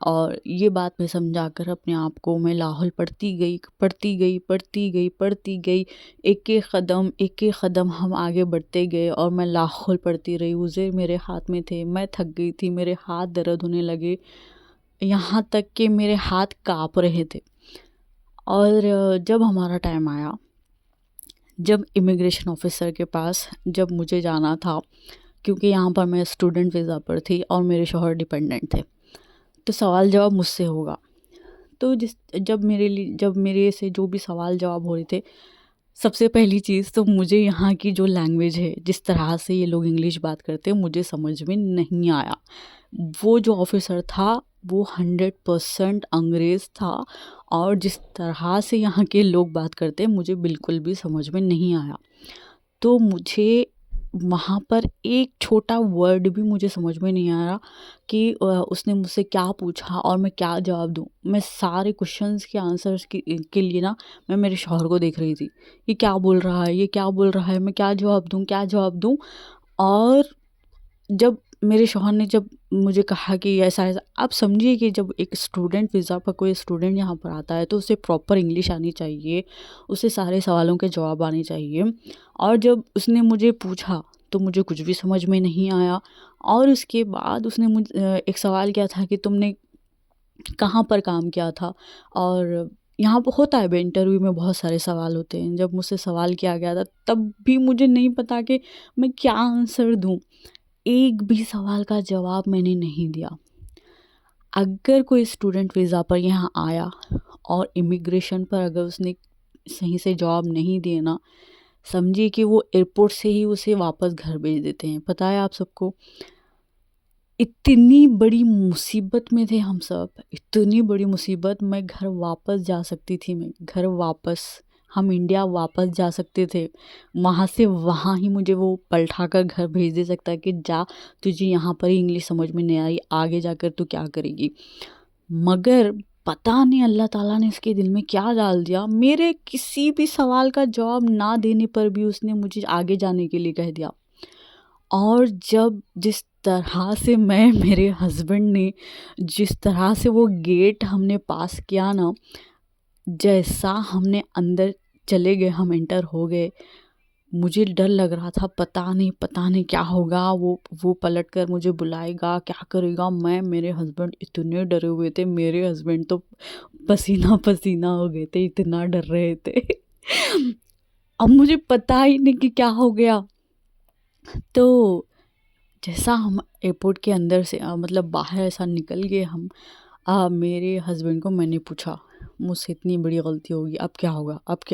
اور یہ بات میں سمجھا کر اپنے آپ کو میں لاہور پڑھتی گئی. ایک ایک قدم ہم آگے بڑھتے گئے اور میں لاہور پڑھتی رہی. عذر میرے ہاتھ میں تھے، میں تھک گئی تھی، میرے ہاتھ درد ہونے لگے، یہاں تک کہ میرے ہاتھ کانپ رہے تھے. اور جب ہمارا ٹائم آیا، جب امیگریشن آفیسر کے پاس جب مجھے جانا تھا، کیونکہ یہاں پر میں اسٹوڈنٹ ویزا پر تھی اور میرے شوہر ڈیپینڈنٹ تھے، تو سوال جواب مجھ سے ہوگا. تو جب میرے سے جو بھی سوال جواب ہو رہے تھے، سب سے پہلی چیز تو مجھے یہاں کی جو لینگویج ہے، جس طرح سے یہ لوگ انگلش بات کرتے ہیں، مجھے سمجھ میں نہیں آیا. وہ جو آفیسر تھا وہ 100% انگریز تھا، اور جس طرح سے یہاں کے لوگ بات کرتے ہیں مجھے بالکل بھی سمجھ میں نہیں آیا. تو مجھے وہاں پر ایک چھوٹا ورڈ بھی مجھے سمجھ میں نہیں آیا کہ اس نے مجھ سے کیا پوچھا اور میں کیا جواب دوں. میں سارے کوشچنس کے آنسرس کے لیے نا، میں میرے شوہر کو دیکھ رہی تھی، یہ کیا بول رہا ہے، میں کیا جواب دوں. اور جب میرے شوہر نے جب مجھے کہا کہ ایسا آپ سمجھیے کہ جب ایک اسٹوڈنٹ ویزا پر کوئی اسٹوڈنٹ یہاں پر آتا ہے تو اسے پراپر انگلش آنی چاہیے، اسے سارے سوالوں کے جواب آنے چاہیے. اور جب اس نے مجھے پوچھا تو مجھے کچھ بھی سمجھ میں نہیں آیا. اور اس کے بعد اس نے ایک سوال کیا تھا کہ تم نے کہاں پر کام کیا تھا. اور یہاں پہ ہوتا ہے انٹرویو میں بہت سارے سوال ہوتے ہیں، جب مجھ سے سوال کیا گیا تھا تب بھی مجھے نہیں پتا کہ میں کیا آنسر دوں. ایک بھی سوال کا جواب میں نے نہیں دیا. اگر کوئی اسٹوڈنٹ ویزا پر یہاں آیا اور امیگریشن پر اگر اس نے صحیح سے جواب نہیں دیے نا، سمجھیے کہ وہ ایئرپورٹ سے ہی اسے واپس گھر بھیج دیتے ہیں. پتہ ہے آپ سب کو، اتنی بڑی مصیبت میں تھے ہم سب، اتنی بڑی مصیبت. میں گھر واپس جا سکتی تھی، ہم انڈیا واپس جا سکتے تھے، وہاں سے وہاں ہی مجھے وہ پلٹا کر گھر بھیج دے سکتا ہے کہ جا، تجھے یہاں پر ہی انگلش سمجھ میں نہیں آئی، آگے جا کر تو کیا کرے گی. مگر پتہ نہیں اللہ تعالیٰ نے اس کے دل میں کیا ڈال دیا، میرے کسی بھی سوال کا جواب نہ دینے پر بھی اس نے مجھے آگے جانے کے لیے کہہ دیا. اور جس طرح سے میرے ہسبینڈ نے جس طرح سے وہ گیٹ ہم نے پاس کیا نا، جیسا ہم نے اندر چلے گئے، ہم انٹر ہو گئے، مجھے ڈر لگ رہا تھا، پتہ نہیں کیا ہوگا، وہ پلٹ کر مجھے بلائے گا، کیا کرے گا. میرے ہسبینڈ اتنے ڈرے ہوئے تھے، میرے ہسبینڈ تو پسینہ ہو گئے تھے، اتنا ڈر رہے تھے. اب مجھے پتہ ہی نہیں کہ کیا ہو گیا. تو جیسا ہم ایئرپورٹ کے اندر سے مطلب باہر ایسا نکل گئے ہم، میرے ہسبینڈ کو میں نے پوچھا، مجھ سے اتنی بڑی غلطی ہوگی، اب کیا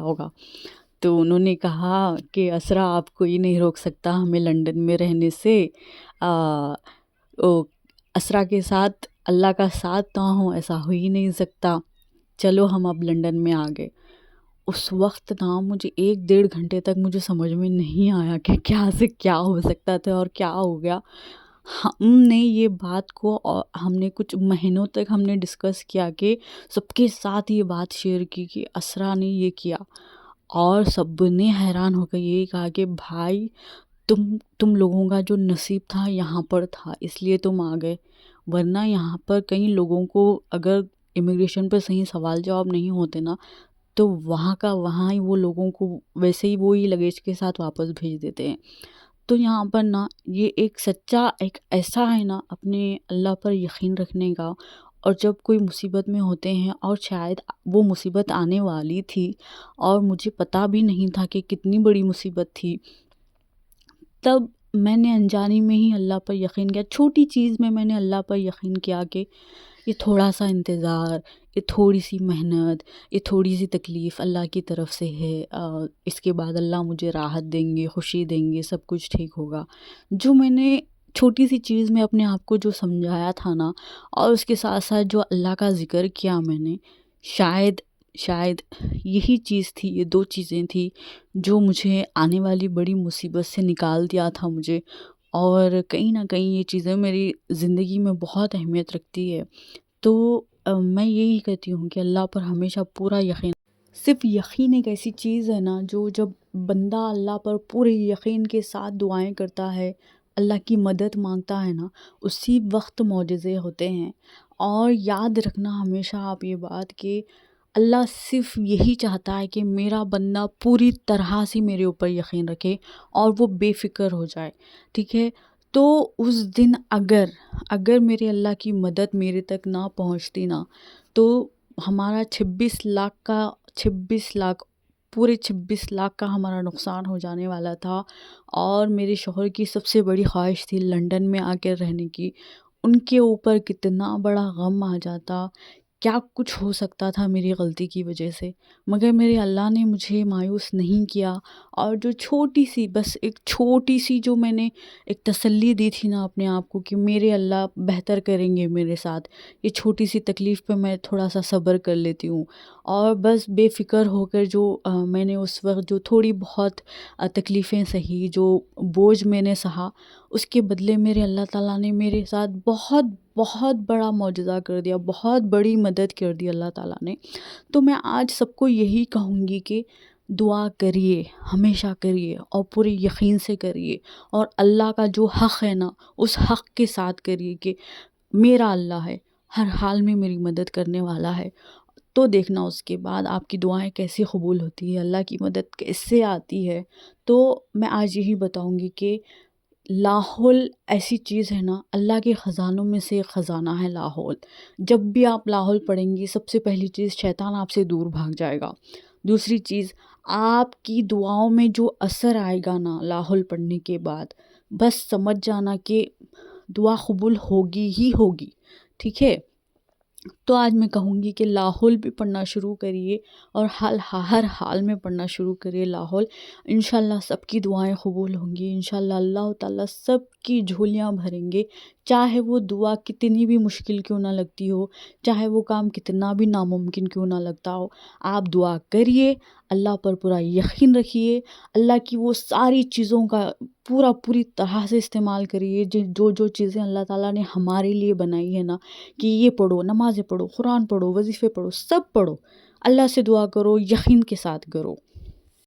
ہوگا. تو انہوں نے کہا کہ اسرا، آپ کوئی نہیں روک سکتا ہمیں لنڈن میں رہنے سے، اسرا کے ساتھ اللہ کا ساتھ نہ ہو ایسا ہو ہی نہیں سکتا، چلو ہم اب لنڈن میں آ گئے. اس وقت نا مجھے 1-1.5 گھنٹے تک مجھے سمجھ میں نہیں آیا کہ کیا سے کیا ہو سکتا تھا اور کیا ہو گیا. ہم نے یہ بات کو ہم نے کچھ مہینوں تک ہم نے ڈسکس کیا کہ سب کے ساتھ یہ بات شیئر کی کہ اسرا نے یہ کیا. اور سب نے حیران ہو کر یہی کہا کہ بھائی، تم لوگوں کا جو نصیب تھا یہاں پر تھا، اس لیے تم آ گئے، ورنہ یہاں پر کئی لوگوں کو اگر امیگریشن پر صحیح سوال جواب نہیں ہوتے نا، تو وہاں کا وہاں ہی وہ لوگوں کو ویسے ہی وہی لگیج کے ساتھ واپس بھیج دیتے ہیں. تو یہاں پر نا یہ ایک ایسا ہے نا اپنے اللہ پر یقین رکھنے کا. اور جب کوئی مصیبت میں ہوتے ہیں، اور شاید وہ مصیبت آنے والی تھی اور مجھے پتہ بھی نہیں تھا کہ کتنی بڑی مصیبت تھی، تب میں نے انجانی میں ہی اللہ پر یقین کیا. چھوٹی چیز میں نے اللہ پر یقین کیا کہ یہ تھوڑا سا انتظار، یہ تھوڑی سی محنت، یہ تھوڑی سی تکلیف اللہ کی طرف سے ہے، اس کے بعد اللہ مجھے راحت دیں گے، خوشی دیں گے، سب کچھ ٹھیک ہوگا. جو میں نے چھوٹی سی چیز میں اپنے آپ کو جو سمجھایا تھا نا، اور اس کے ساتھ ساتھ جو اللہ کا ذکر کیا میں نے، شاید یہی چیز تھی، یہ 2 چیزیں تھی جو مجھے آنے والی بڑی مصیبت سے نکال دیا تھا مجھے. اور کہیں نہ کہیں یہ چیزیں میری زندگی میں بہت اہمیت رکھتی ہے. تو میں یہی کہتی ہوں کہ اللہ پر ہمیشہ پورا یقین. صرف یقین ایک ایسی چیز ہے نا، جو جب بندہ اللہ پر پورے یقین کے ساتھ دعائیں کرتا ہے، اللہ کی مدد مانگتا ہے نا، اسی وقت معجزے ہوتے ہیں. اور یاد رکھنا ہمیشہ آپ یہ بات کہ اللہ صرف یہی چاہتا ہے کہ میرا بندہ پوری طرح سے میرے اوپر یقین رکھے اور وہ بے فکر ہو جائے، ٹھیک ہے؟ تو اس دن اگر میرے اللہ کی مدد میرے تک نہ پہنچتی نا، تو ہمارا 26 لاکھ پورے 26 لاکھ کا ہمارا نقصان ہو جانے والا تھا۔ اور میرے شوہر کی سب سے بڑی خواہش تھی لنڈن میں آ کے رہنے کی، ان کے اوپر کتنا بڑا غم آ جاتا، کیا کچھ ہو سکتا تھا میری غلطی کی وجہ سے، مگر میرے اللہ نے مجھے مایوس نہیں کیا۔ اور جو ایک چھوٹی سی جو میں نے ایک تسلی دی تھی نا اپنے آپ کو کہ میرے اللہ بہتر کریں گے میرے ساتھ، یہ چھوٹی سی تکلیف پہ میں تھوڑا سا صبر کر لیتی ہوں، اور بس بے فکر ہو کر جو میں نے اس وقت جو تھوڑی بہت تکلیفیں سہی، جو بوجھ میں نے سہا، اس کے بدلے میرے اللہ تعالیٰ نے میرے ساتھ بہت بہت بڑا معجزہ کر دیا، بہت بڑی مدد کر دی اللہ تعالیٰ نے۔ تو میں آج سب کو یہی کہوں گی کہ دعا کریے، ہمیشہ کریے، اور پورے یقین سے کریے، اور اللہ کا جو حق ہے نا اس حق کے ساتھ کریے کہ میرا اللہ ہے، ہر حال میں میری مدد کرنے والا ہے۔ تو دیکھنا اس کے بعد آپ کی دعائیں کیسی قبول ہوتی ہے، اللہ کی مدد کیسے آتی ہے۔ تو میں آج یہی بتاؤں گی کہ لاحول ایسی چیز ہے نا، اللہ کے خزانوں میں سے ایک خزانہ ہے لاحول۔ جب بھی آپ لاحول پڑھیں گی، سب سے پہلی چیز شیطان آپ سے دور بھاگ جائے گا۔ دوسری چیز، آپ کی دعاؤں میں جو اثر آئے گا نا لاحول پڑھنے کے بعد، بس سمجھ جانا کہ دعا قبول ہوگی ہی ہوگی، ٹھیک ہے؟ تو آج میں کہوں گی کہ لاحول بھی پڑھنا شروع کریے، اور ہر حال میں پڑھنا شروع کریے لاحول۔ انشاءاللہ سب کی دعائیں قبول ہوں گی، انشاءاللہ اللہ تعالیٰ سب کی جھولیاں بھریں گے، چاہے وہ دعا کتنی بھی مشکل کیوں نہ لگتی ہو، چاہے وہ کام کتنا بھی ناممکن کیوں نہ لگتا ہو، آپ دعا کریے، اللہ پر پورا یقین رکھیے، اللہ کی وہ ساری چیزوں کا پوری طرح سے استعمال کریے، جو چیزیں اللہ تعالیٰ نے ہمارے لیے بنائی ہے نا، کہ یہ پڑھو، نمازیں پڑھو، قرآن پڑھو، وظیفے پڑھو، سب پڑھو، اللہ سے دعا کرو، یقین کے ساتھ کرو۔